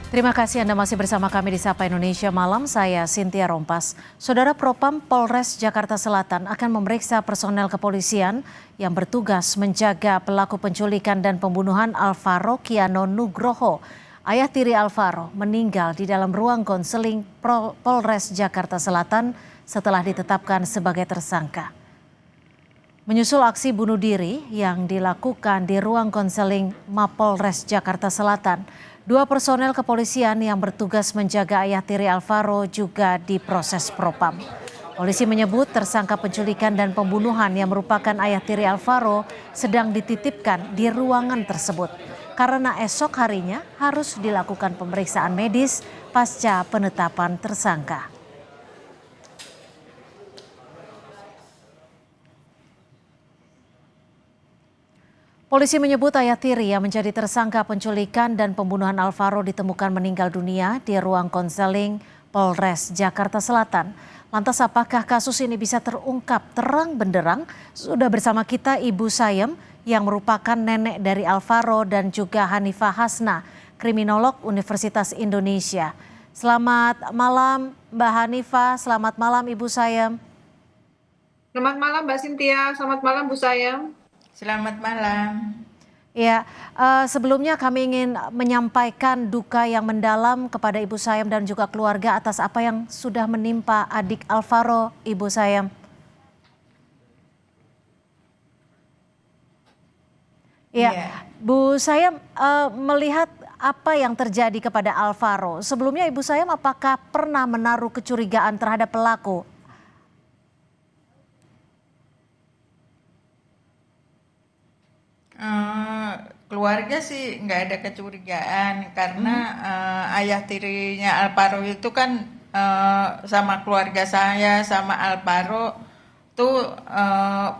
Terima kasih Anda masih bersama kami di Sapa Indonesia Malam, saya Cynthia Rompas. Saudara Propam Polres Jakarta Selatan akan memeriksa personel kepolisian yang bertugas menjaga pelaku penculikan dan pembunuhan Alvaro Kiano Nugroho. Ayah tiri Alvaro meninggal di dalam ruang konseling Polres Jakarta Selatan setelah ditetapkan sebagai tersangka. Menyusul aksi bunuh diri yang dilakukan di ruang konseling Mapolres Jakarta Selatan, 2 personel kepolisian yang bertugas menjaga ayah tiri Alvaro juga diproses Propam. Polisi menyebut tersangka penculikan dan pembunuhan yang merupakan ayah tiri Alvaro sedang dititipkan di ruangan tersebut karena esok harinya harus dilakukan pemeriksaan medis pasca penetapan tersangka. Polisi menyebut ayah tiri yang menjadi tersangka penculikan dan pembunuhan Alvaro ditemukan meninggal dunia di ruang konseling Polres Jakarta Selatan. Lantas apakah kasus ini bisa terungkap terang benderang? Sudah bersama kita Ibu Sayem yang merupakan nenek dari Alvaro dan juga Hanifah Hasna, kriminolog Universitas Indonesia. Selamat malam Mbak Hanifah, selamat malam Ibu Sayem. Selamat malam Mbak Cynthia, selamat malam Bu Sayang. Selamat malam. Ya, sebelumnya kami ingin menyampaikan duka yang mendalam kepada Ibu Sayem dan juga keluarga atas apa yang sudah menimpa adik Alvaro, Ibu Sayem. Ya, Bu Sayem, melihat apa yang terjadi kepada Alvaro, sebelumnya Ibu Sayem apakah pernah menaruh kecurigaan terhadap pelaku? Keluarga sih nggak ada kecurigaan karena ayah tirinya Alvaro itu kan sama keluarga saya sama Alvaro tuh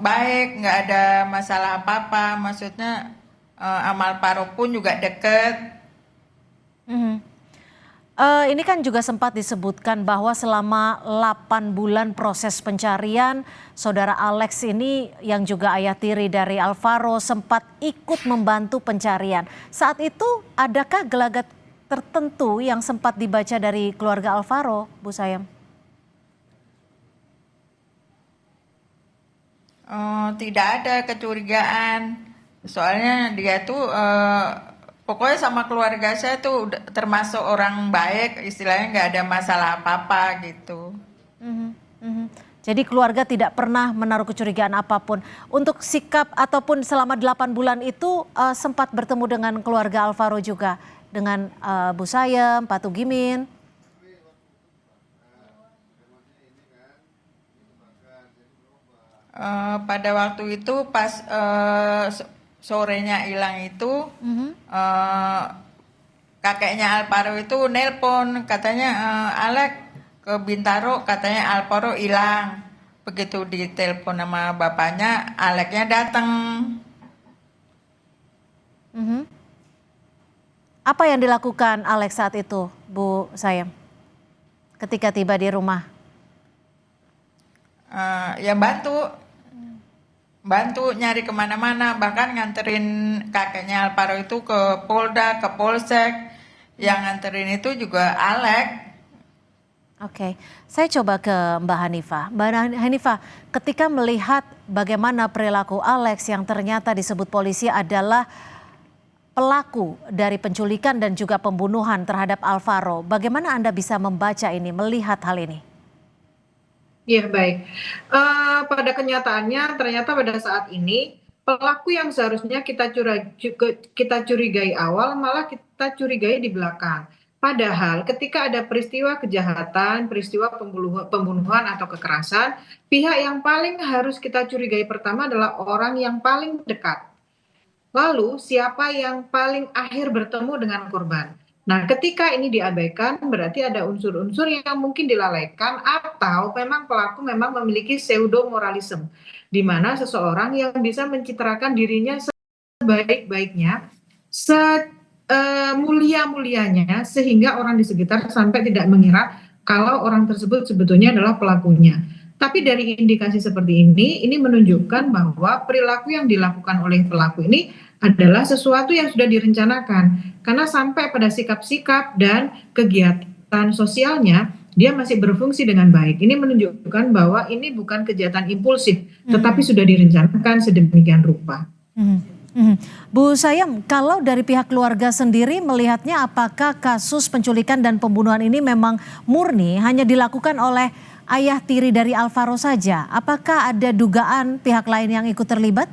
baik, nggak ada masalah apa-apa. Maksudnya sama Alvaro pun juga deket. Ini kan juga sempat disebutkan bahwa selama 8 bulan proses pencarian, saudara Alex ini yang juga ayah tiri dari Alvaro sempat ikut membantu pencarian. Saat itu adakah gelagat tertentu yang sempat dibaca dari keluarga Alvaro, Bu Sayem? Tidak ada kecurigaan. Soalnya dia tuh pokoknya sama keluarga saya tuh termasuk orang baik, istilahnya nggak ada masalah apa-apa gitu. Jadi keluarga tidak pernah menaruh kecurigaan apapun. Untuk sikap ataupun selama 8 bulan itu sempat bertemu dengan keluarga Alvaro juga. Dengan Bu Sayem, Pak Tugimin. Pada waktu itu pas sorenya hilang itu kakeknya Alvaro itu nelpon katanya Alek ke Bintaro, katanya Alvaro hilang. Begitu ditelepon sama bapaknya, Aleknya datang. Apa yang dilakukan Alex saat itu, Bu Sayem? Ketika tiba di rumah. Ya bantu nyari kemana-mana, bahkan nganterin kakeknya Alvaro itu ke Polda, ke Polsek. Yang nganterin itu juga Alek. Oke, saya coba ke Mbak Hanifah. Mbak Hanifah, ketika melihat bagaimana perilaku Alex yang ternyata disebut polisi adalah pelaku dari penculikan dan juga pembunuhan terhadap Alvaro, bagaimana Anda bisa membaca ini, melihat hal ini? Iya baik, pada kenyataannya ternyata pada saat ini pelaku yang seharusnya kita curigai awal malah kita curigai di belakang. Padahal ketika ada peristiwa kejahatan, peristiwa pembunuhan atau kekerasan, pihak yang paling harus kita curigai pertama adalah orang yang paling dekat. Lalu siapa yang paling akhir bertemu dengan korban? Nah, ketika ini diabaikan berarti ada unsur-unsur yang mungkin dilalaikan atau memang pelaku memang memiliki pseudo moralisme di mana seseorang yang bisa mencitrakan dirinya sebaik-baiknya, semulia-mulianya sehingga orang di sekitar sampai tidak mengira kalau orang tersebut sebetulnya adalah pelakunya. Tapi dari indikasi seperti ini menunjukkan bahwa perilaku yang dilakukan oleh pelaku ini adalah sesuatu yang sudah direncanakan. Karena sampai pada sikap-sikap dan kegiatan sosialnya, dia masih berfungsi dengan baik. Ini menunjukkan bahwa ini bukan kejahatan impulsif, tetapi sudah direncanakan sedemikian rupa. Bu Sayam, kalau dari pihak keluarga sendiri melihatnya apakah kasus penculikan dan pembunuhan ini memang murni hanya dilakukan oleh ayah tiri dari Alvaro saja? Apakah ada dugaan pihak lain yang ikut terlibat?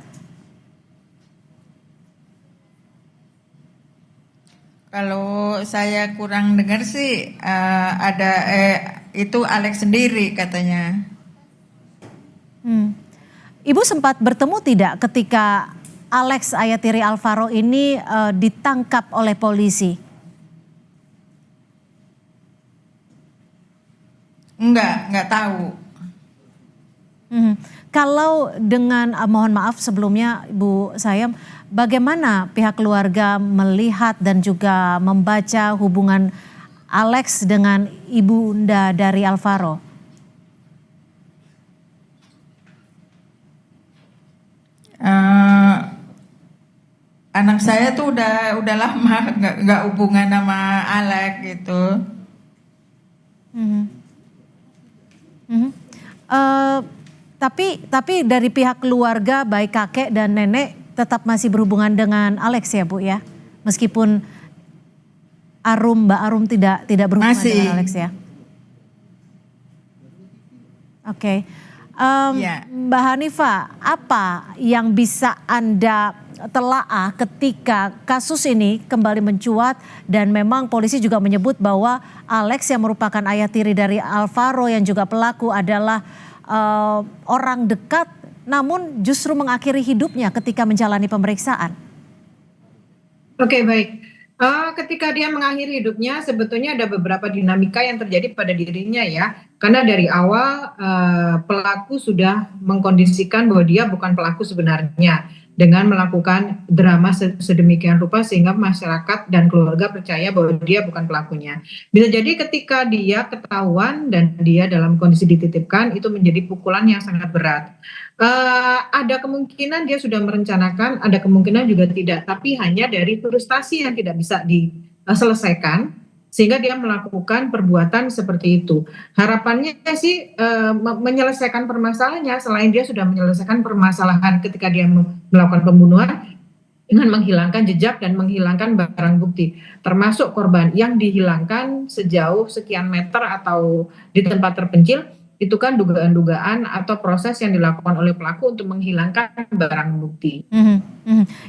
Kalau saya kurang dengar sih ada itu Alex sendiri katanya. Ibu sempat bertemu tidak ketika Alex ayah tiri Alvaro ini ditangkap oleh polisi? Enggak tahu. Kalau dengan mohon maaf sebelumnya Bu Sayam, bagaimana pihak keluarga melihat dan juga membaca hubungan Alex dengan ibunda dari Alvaro? Anak saya tuh udah lama nggak hubungan sama Alex gitu. Tapi dari pihak keluarga baik kakek dan nenek tetap masih berhubungan dengan Alex ya Bu ya, meskipun Mbak Arum tidak berhubungan Masih. dengan Alex ya. Oke. Ya. Mbak Hanifa, apa yang bisa Anda telaah ketika kasus ini kembali mencuat dan memang polisi juga menyebut bahwa Alex yang merupakan ayah tiri dari Alvaro yang juga pelaku adalah orang dekat namun justru mengakhiri hidupnya ketika menjalani pemeriksaan? Oke, baik. Ketika dia mengakhiri hidupnya sebetulnya ada beberapa dinamika yang terjadi pada dirinya ya. Karena dari awal pelaku sudah mengkondisikan bahwa dia bukan pelaku sebenarnya dengan melakukan drama sedemikian rupa sehingga masyarakat dan keluarga percaya bahwa dia bukan pelakunya. Bisa jadi ketika dia ketahuan dan dia dalam kondisi dititipkan itu menjadi pukulan yang sangat berat. Ada kemungkinan dia sudah merencanakan, ada kemungkinan juga tidak, tapi hanya dari frustasi yang tidak bisa diselesaikan sehingga dia melakukan perbuatan seperti itu. Harapannya sih menyelesaikan permasalahannya selain dia sudah menyelesaikan permasalahan ketika dia melakukan pembunuhan dengan menghilangkan jejak dan menghilangkan barang bukti, termasuk korban yang dihilangkan sejauh sekian meter atau di tempat terpencil. Itu kan dugaan-dugaan atau proses yang dilakukan oleh pelaku untuk menghilangkan barang bukti.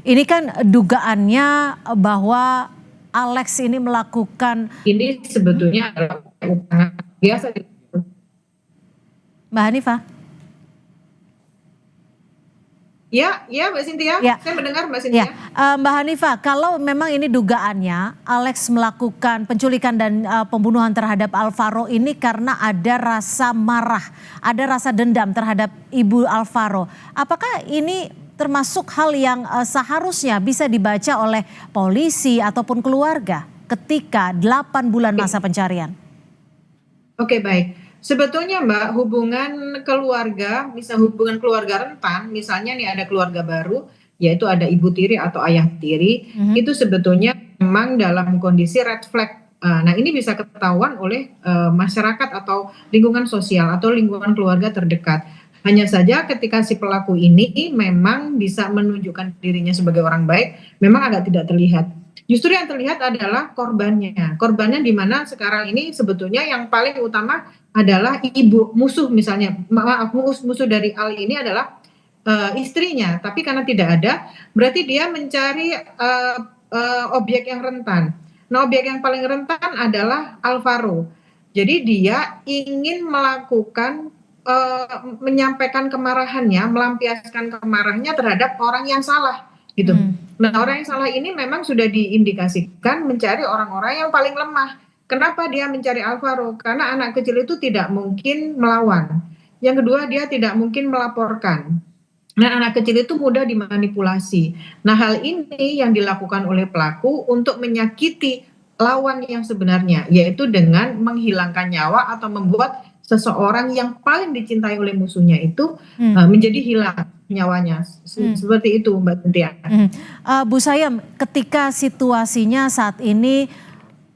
Ini kan dugaannya bahwa Alex ini melakukan. Ini sebetulnya adalah upaya biasa. Mbak Hanifa? Ya, Mbak Cynthia. Ya. Saya mendengar Mbak Cynthia. Mbak Hanifa, kalau memang ini dugaannya Alex melakukan penculikan dan pembunuhan terhadap Alvaro ini karena ada rasa marah, ada rasa dendam terhadap ibu Alvaro. Apakah ini termasuk hal yang seharusnya bisa dibaca oleh polisi ataupun keluarga ketika 8 bulan masa pencarian? Oke, baik. Sebetulnya Mbak, hubungan keluarga, hubungan keluarga rentan, misalnya nih ada keluarga baru, yaitu ada ibu tiri atau ayah tiri, itu sebetulnya memang dalam kondisi red flag. Nah ini bisa ketahuan oleh masyarakat atau lingkungan sosial atau lingkungan keluarga terdekat. Hanya saja ketika si pelaku ini memang bisa menunjukkan dirinya sebagai orang baik, memang agak tidak terlihat. Justru yang terlihat adalah korbannya. Korbannya di mana sekarang ini sebetulnya yang paling utama adalah ibu musuh misalnya. Musuh dari Ali ini adalah istrinya. Tapi karena tidak ada, berarti dia mencari objek yang rentan. Nah, objek yang paling rentan adalah Alvaro. Jadi dia ingin melakukan menyampaikan kemarahannya, melampiaskan kemarahannya terhadap orang yang salah. Gitu. Nah, orang yang salah ini memang sudah diindikasikan mencari orang-orang yang paling lemah. Kenapa dia mencari Alvaro? Karena anak kecil itu tidak mungkin melawan. Yang kedua, dia tidak mungkin melaporkan. Nah, anak kecil itu mudah dimanipulasi. Nah, hal ini yang dilakukan oleh pelaku untuk menyakiti lawan yang sebenarnya, yaitu dengan menghilangkan nyawa atau membuat seseorang yang paling dicintai oleh musuhnya itu menjadi hilang nyawanya. Seperti itu Mbak Cynthia. Bu Sayem, ketika situasinya saat ini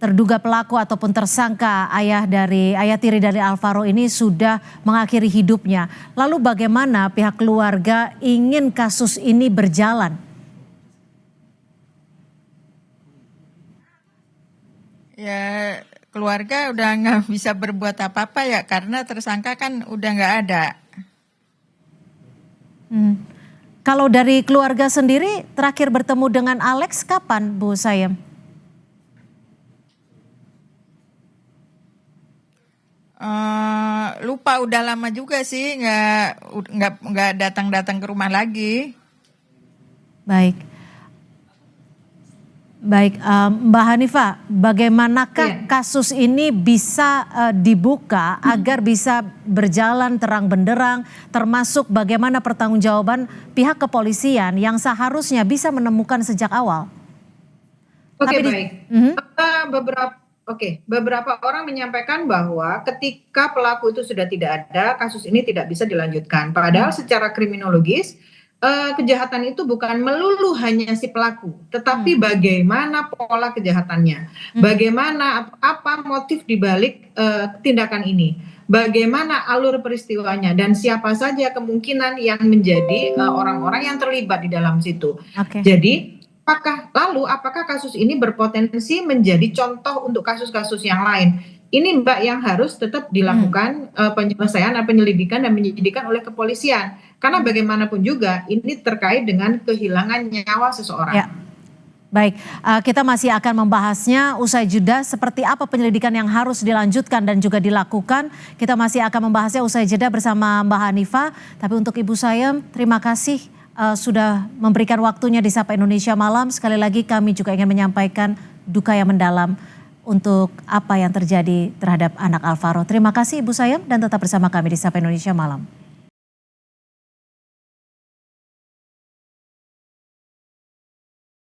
terduga pelaku ataupun tersangka ayah tiri dari Alvaro ini sudah mengakhiri hidupnya. Lalu bagaimana pihak keluarga ingin kasus ini berjalan? Ya keluarga udah nggak bisa berbuat apa-apa ya karena tersangka kan udah nggak ada. Kalau dari keluarga sendiri terakhir bertemu dengan Alex kapan, Bu Sayem? Lupa udah lama juga sih nggak datang ke rumah lagi. Baik, Mbak Hanifah, bagaimanakah kasus ini bisa dibuka agar bisa berjalan terang benderang, termasuk bagaimana pertanggungjawaban pihak kepolisian yang seharusnya bisa menemukan sejak awal? Beberapa orang menyampaikan bahwa ketika pelaku itu sudah tidak ada, kasus ini tidak bisa dilanjutkan. Padahal secara kriminologis, kejahatan itu bukan melulu hanya si pelaku, tetapi bagaimana pola kejahatannya, bagaimana apa motif dibalik tindakan ini, bagaimana alur peristiwanya, dan siapa saja kemungkinan yang menjadi orang-orang yang terlibat di dalam situ. Jadi apakah kasus ini berpotensi menjadi contoh untuk kasus-kasus yang lain? Ini Mbak yang harus tetap dilakukan penyelesaian, penyelidikan dan penyidikan oleh kepolisian. Karena bagaimanapun juga ini terkait dengan kehilangan nyawa seseorang. Ya. Baik, kita masih akan membahasnya usai jeda seperti apa penyelidikan yang harus dilanjutkan dan juga dilakukan. Kita masih akan membahasnya usai jeda bersama Mbak Hanifah. Tapi untuk Ibu Sayem, terima kasih sudah memberikan waktunya di Sapa Indonesia Malam. Sekali lagi kami juga ingin menyampaikan duka yang mendalam untuk apa yang terjadi terhadap anak Alvaro. Terima kasih Ibu Sayem dan tetap bersama kami di Sapa Indonesia Malam.